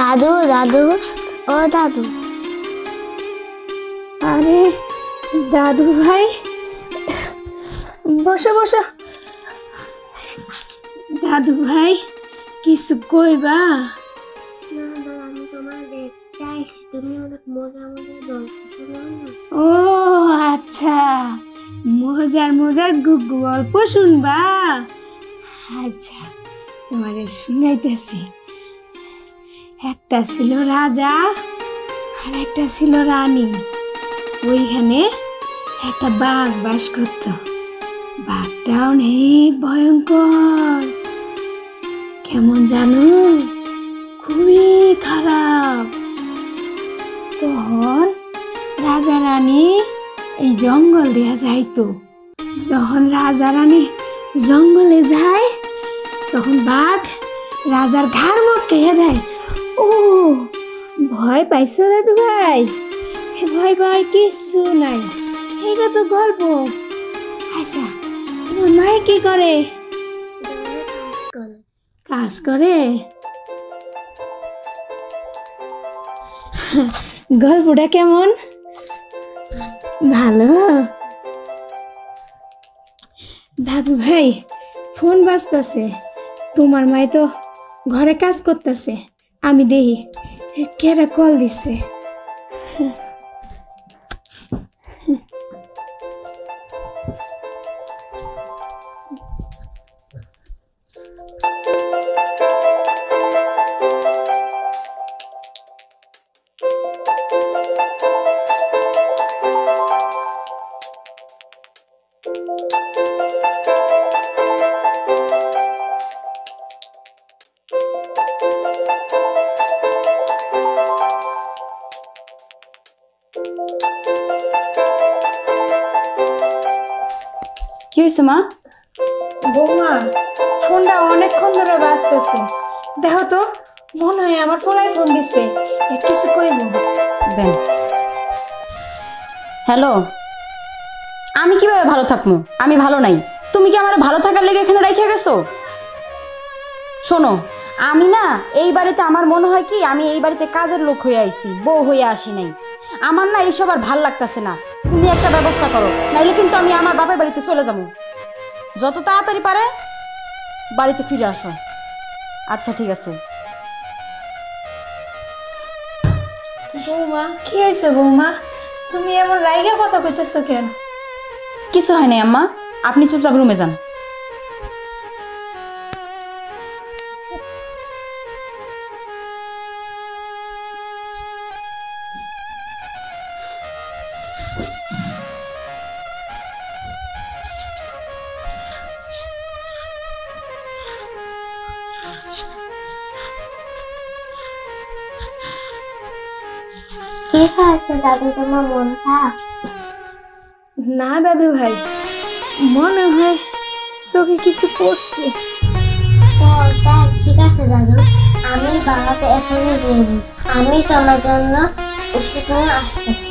দাদু দাদু ও দাদু। আরে দাদু ভাই, বসো বসো। দাদু ভাই কিছু কইবা? না না, আমি তোমার দেখতে আইছি, তুমি অনেক মজা মজা গল্প শোনাও না। ও আচ্ছা, মজার মজার গুগু গল্প শুনবা? আচ্ছা তোমারে শুনাইতেছি। একটা ছিল রাজা আর একটা ছিল রানী। ওইখানে একটা বাঘ বাস করত। বাঘটা অনেক ভয়ঙ্কর, কেমন জানো, খুবই খারাপ। তখন রাজা রানী এই জঙ্গল দিয়া যাইতো। যখন রাজা রানী জঙ্গলে যায় তখন বাঘ রাজার ঘাড় মটকাইয়া দেয়। ও ভয় পাইছো দাদু ভাই? ভয় পাই কিছু নাই, এটা তো গল্প। আচ্ছা তোমার মায়ে কি করে? কাজ করে। গল্পটা কেমন? ভালো। দাদু ভাই ফোন বাজতেছে, তোমার মাই তো ঘরে কাজ করতেছে। আমি দেখি কেরা কল দিচ্ছে। কি হয়েছে মা? বৌমা ফোনটা অনেকক্ষণ ধরে বাজতেছে, দেখো তো, মনে হয় আমার পোলাই ফোন দিচ্ছে। কিছু কইব? দেন। হ্যালো, আমি কিভাবে ভালো থাকবো? আমি ভালো নাই। তুমি কি আমার ভালো থাকার লেগে এখানে রেখে গেছো? শোনো, আমি না এই বাড়িতে, আমার মনে হয় কি আমি এই বাড়িতে কাজের লোক হয়ে আইছি, বউ হয়ে আসি নাই। আমার না এইসব আর ভাল লাগতেছে না। তুমি একটা ব্যবস্থা করো, নাইলে কিন্তু আমি আমার বাপের বাড়িতে চলে যাবো। যত তাড়াতাড়ি পারে বাড়িতে ফিরে আসো। আচ্ছা ঠিক আছে। বৌমা কি হয়েছে? বৌমা তুমি এমন রাইগা কথা কইতেছো কেন? কিছু হয় নাই আম্মা, আপনি চুপচাপ রুমে যান। কি হয়েছে দাদু, তোমার মন খারাপ? না দাদু ভাই, মনে হয় চোখে কিছু পড়ছে। ও তাই, ঠিক আছে দাদু, আমি বাবাকে এখনই দিয়ে দিই। আমি তোমার জন্য ওষুধ নিয়ে আসতেছি।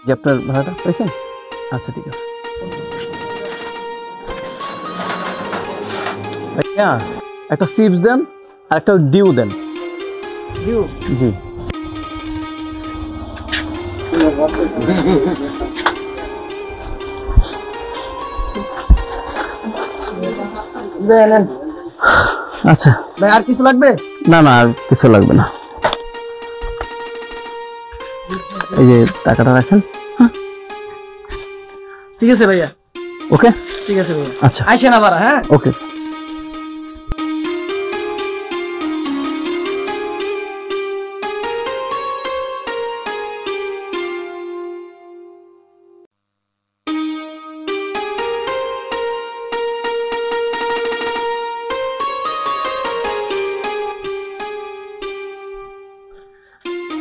যে আপনার ভাড়াটা পাইছেন? আচ্ছা ঠিক আছে। ভাইয়া একটা চিপস দেন আর একটা ডিউ দেন। ডিউ? জি। দেন। আচ্ছা ভাই, আর কিছু লাগবে? না না, আর কিছু লাগবে না। এই যে টাকাটা রাখেন। ঠিক আছে ভাইয়া। ওকে ঠিক আছে ভাইয়া। আচ্ছা আইসেন আবার। হ্যাঁ ওকে।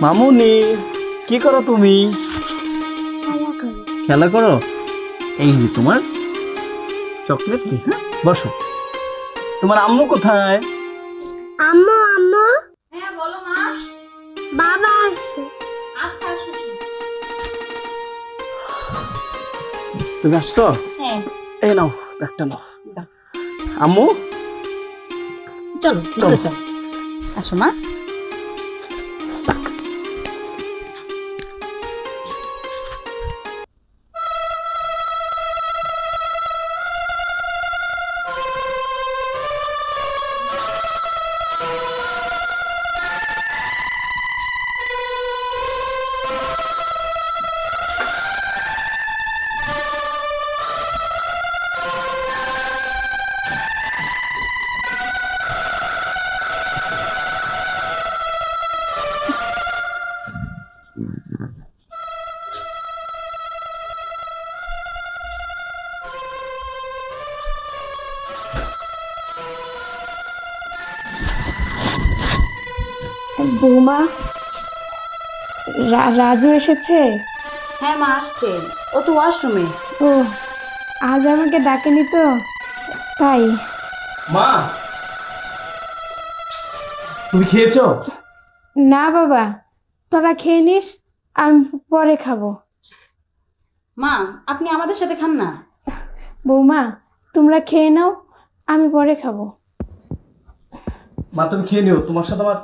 মামুনি কি করো তুমি? খেলা করি। খেলা করো? এই যে তোমার চকলেট কি? হ্যাঁ বসো। তোমার আম্মু কোথায়? আম্মু আম্মু হ্যাঁ বলো মা। বাবা আসছে। আচ্ছা আসছি। তুমি আসছো? হ্যাঁ এই নাও একটা নাও। আম্মু চলো ভিতরে চলো। আসো মা। বৌমা, রাজু এসেছে? হ্যাঁ মা আসছে, ও তো ওয়াশরুমে। ও আজ আমাকে ডাকেনি তো, তাই। মা তুমি খেয়েছো? না বাবা, তোরা খেয়ে নিস, আমি পরে খাবো। মা আপনি আমাদের সাথে খান না। বৌমা তোমরা খেয়ে নাও, আমি পরে খাবো। মা তুমি খেয়ে নিও, তোমার সাথে আমার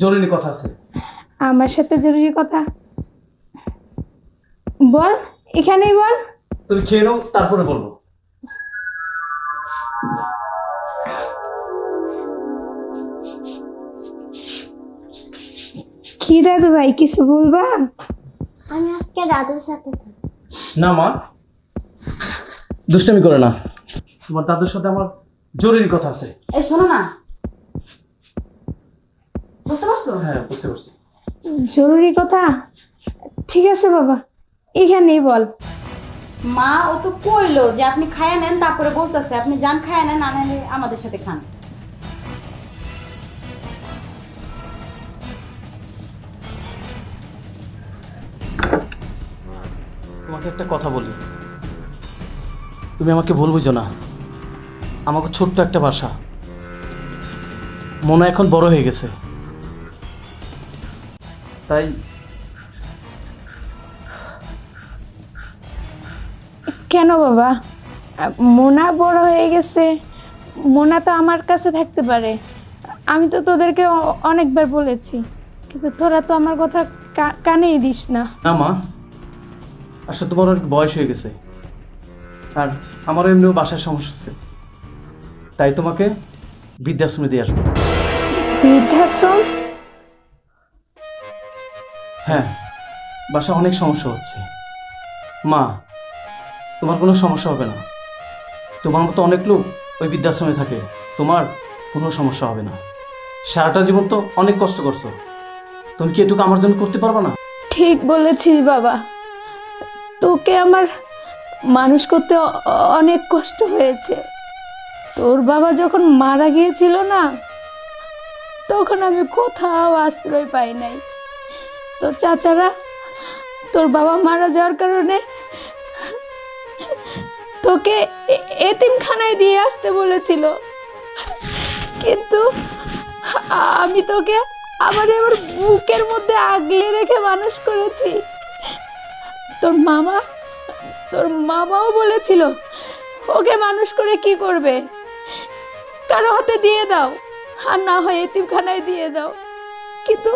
জরুরি কথা আছে। আমার সাথে জরুরি কথা? বল, এখানেই বল। তুমি খেয়ে নাও তারপরে বলবো। কি দাদু ভাই, কিছু বলবা? আমি আজকে দাদুর সাথে থাকবো। না মা, দুষ্টামি করে না, তোমার দাদুর সাথে আমার জরুরি কথা আছে। এই শোনো না, বুঝতে পারছো? হ্যাঁ বুঝতে পারছি। জরুরি কথা? ঠিক আছে বাবা, এখানেই বল। মা ও তো কইলো যে আপনি খায়া নেন, তারপরে বলতেছে আপনি যান খায়া নেন, না নাহলে আমাদের সাথে খান। তোমাকে একটা কথা বলি, তুমি আমাকে ভুল বুঝো না। আমাকে ছোট্ট একটা বাসা, মনে এখন বড় হয়ে গেছে, তাই কেন বাবা? মোনা বড় হয়ে গেছে, মোনা তো আমার কাছে থাকতে পারে। আমি তো তোদেরকে অনেকবার বলেছি, কিন্তু তোরা তো আমার কথা কানেই দিস না। না মা, আসলে তোমার অনেক বয়স হয়ে গেছে, আর আমারও এমনিও বাসার সমস্যা আছে, তাই তোমাকে বৃদ্ধাশ্রমে দিয়ে আসবো। বৃদ্ধাশ্রম? হ্যাঁ, বাসা অনেক সমস্যা হচ্ছে। মা তোমার কোনো সমস্যা হবে না, তোমার মতো অনেক লোক ওই বৃদ্ধাশ্রমে থাকে, তোমার কোনো সমস্যা হবে না। সারাটা জীবন তো অনেক কষ্ট করছো, তুমি কি এটুকু আমার জন্য করতে পারবে না? ঠিক বলেছিস বাবা, তোকে আমার মানুষ করতে অনেক কষ্ট হয়েছে। তোর বাবা যখন মারা গিয়েছিল না, তখন আমি কোথাও আশ্রয় পাই নাই। তো চাচারা তোর বাবা মারা যাওয়ার কারণে তোকে এতিমখানায় দিয়ে আসতে বলেছিল, কিন্তু আমি তোকে আমার বুকের মধ্যে আগলে রেখে মানুষ করেছি। তোর মামাও বলেছিল ওকে মানুষ করে কি করবে, কারো হাতে দিয়ে দাও, আর না হয় এতিমখানায় দিয়ে দাও। কিন্তু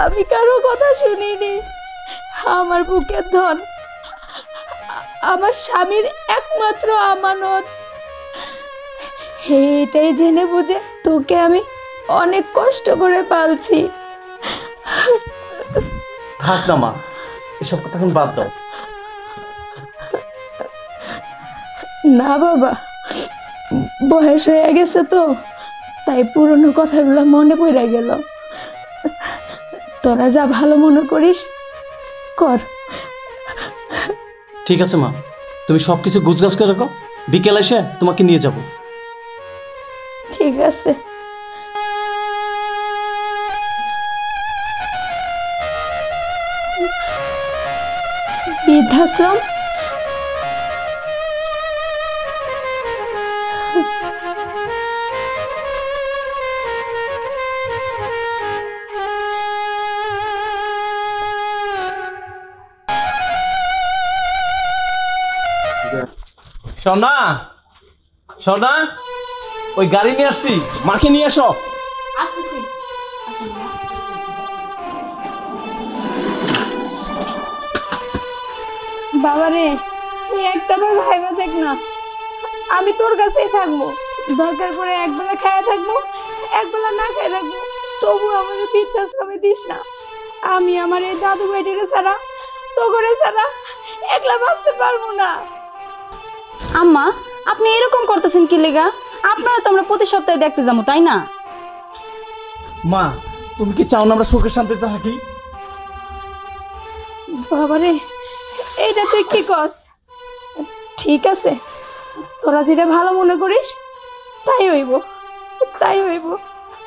আমি কারো কথা শুনিনি। আমার বুকের ধন, আমার স্বামীর একমাত্র আমানত, এটাই জেনে বুঝে তোকে আমি অনেক কষ্ট করে পালছি। থাক না মা, এসব কথা এখন বাদ দাও। না বাবা, বয়স হয়ে গেছে তো, তাই পুরনো কথাগুলো মনে পড়ে গেল। তোরা যা ভালো মনে করিস কর। ঠিক আছে মা, তুমি সব কিছু গুছগাছ করে রাখো, বিকেল এসে তোমাকে নিয়ে যাব। ঠিক আছে। বৃদ্ধাশ্রম? সোনা, সোনা, ওই গাড়ি নিয়ে আসছি, মাকে নিয়ে আসো। আসতেছি। বাবারে, একটাবার ভাইবা দেখ না, আমি তোর কাছেই থাকবো। দরকার করে একবেলা খায়া থাকবো, একবেলা না খায় থাকবো, তবু আমাদের বৃদ্ধাশ্রমে দিস না। আমি আমার এই দাদু বেটিরে ছাড়া, তো করে ছাড়া একলা বাঁচতে পারবো না। আম্মা, আপনি এরকম করতেছেন কি লেগা? আপনারা তো আমরা প্রতি সপ্তাহে দেখতে যাবো, তাই না? মা, তুমি কি চাও না আমরা সুখে শান্তিতে থাকি? বাবারে, এইটা তুই কি কস? ঠিক আছে, তোরা যেটা ভালো মনে করিস তাই হইব, তাই হইব।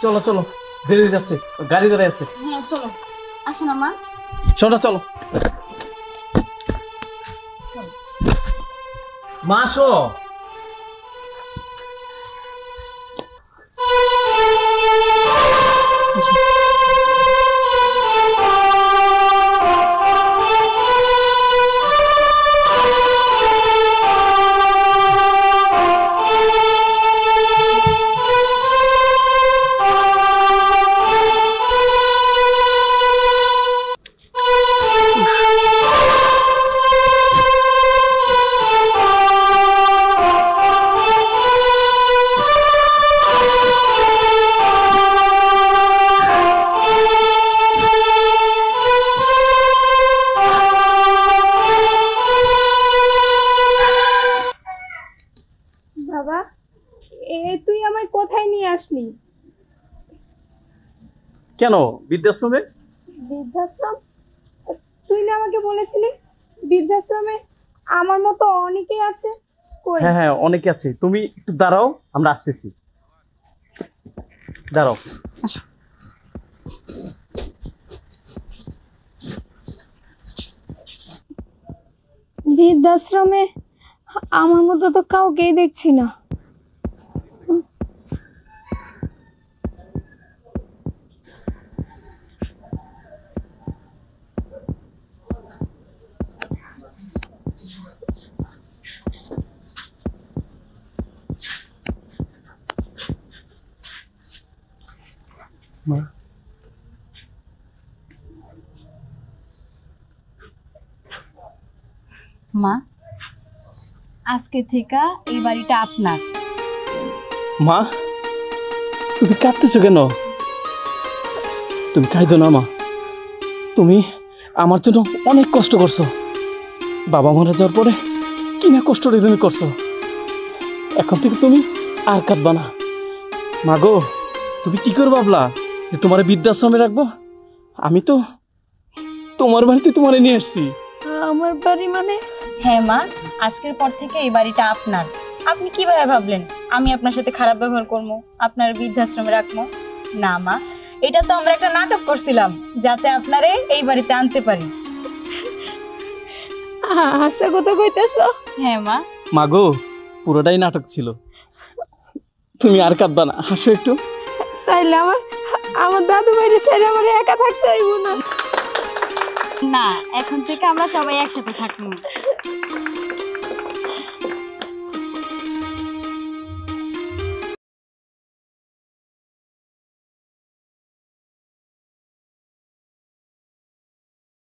চলো চলো, দেরি হয়ে যাচ্ছে, গাড়ি ধরে আছে। হ্যাঁ চলো, আসুন আম্মা। সোনা চলো। মা আসো। বাবা, তুই আমায় কোথায় নিয়ে আসলি? কেন বৃদ্ধাশ্রমে? বৃদ্ধাশ্রম? তুই না আমাকে বলেছিলি বৃদ্ধাশ্রমে আমার মতো অনেকেই আছে। কই? হ্যাঁ হ্যাঁ, অনেকে আছে। তুমি একটু দাঁড়াও, আমরা আসতেছি। দাঁড়াও। আসো। বৃদ্ধাশ্রমে আমার মতো তো কাউকেই দেখছি না। মা, আজকে থেকে এই বাড়িটা আপনার। মা, তুমি কাঁদতেছো কেন? তুমি কাঁদো না মা। তুমি আমার জন্য অনেক কষ্ট করছো। বাবা মারা যাওয়ার পরে কি না কষ্টটা তুমি করছো। এখন থেকে তুমি আর কাঁদবা না। মা গো, তুমি কি করে ভাবলা যে তোমার বৃদ্ধাশ্রমে রাখবো? আমি তো তোমার বাড়িতে তোমার নিয়ে এসছি। আমার বাড়ি মানে? হ্যাঁ মা, আজকের পর থেকে এই বাড়িটা আপনার। আপনি কিভাবে ভাবলেন আমি আপনার সাথে খারাপ ব্যবহার করবো, আপনার বৃদ্ধাশ্রমে রাখবো? না মা, এটা তো আমরা একটা নাটক করছিলাম যাতে আপনারে এই বাড়িতে আনতে পারি। আশা কথা কইতেছ? হ্যাঁ মা। মা গো, পুরোটাই নাটক ছিল। তুমি আর কাঁদবা না, হাসো একটু। তাইলে আমার দাদু বাড়ি ছেড়ে আমার একা থাকতে হইব না? না, এখন থেকে আমরা সবাই একসাথে থাকবো।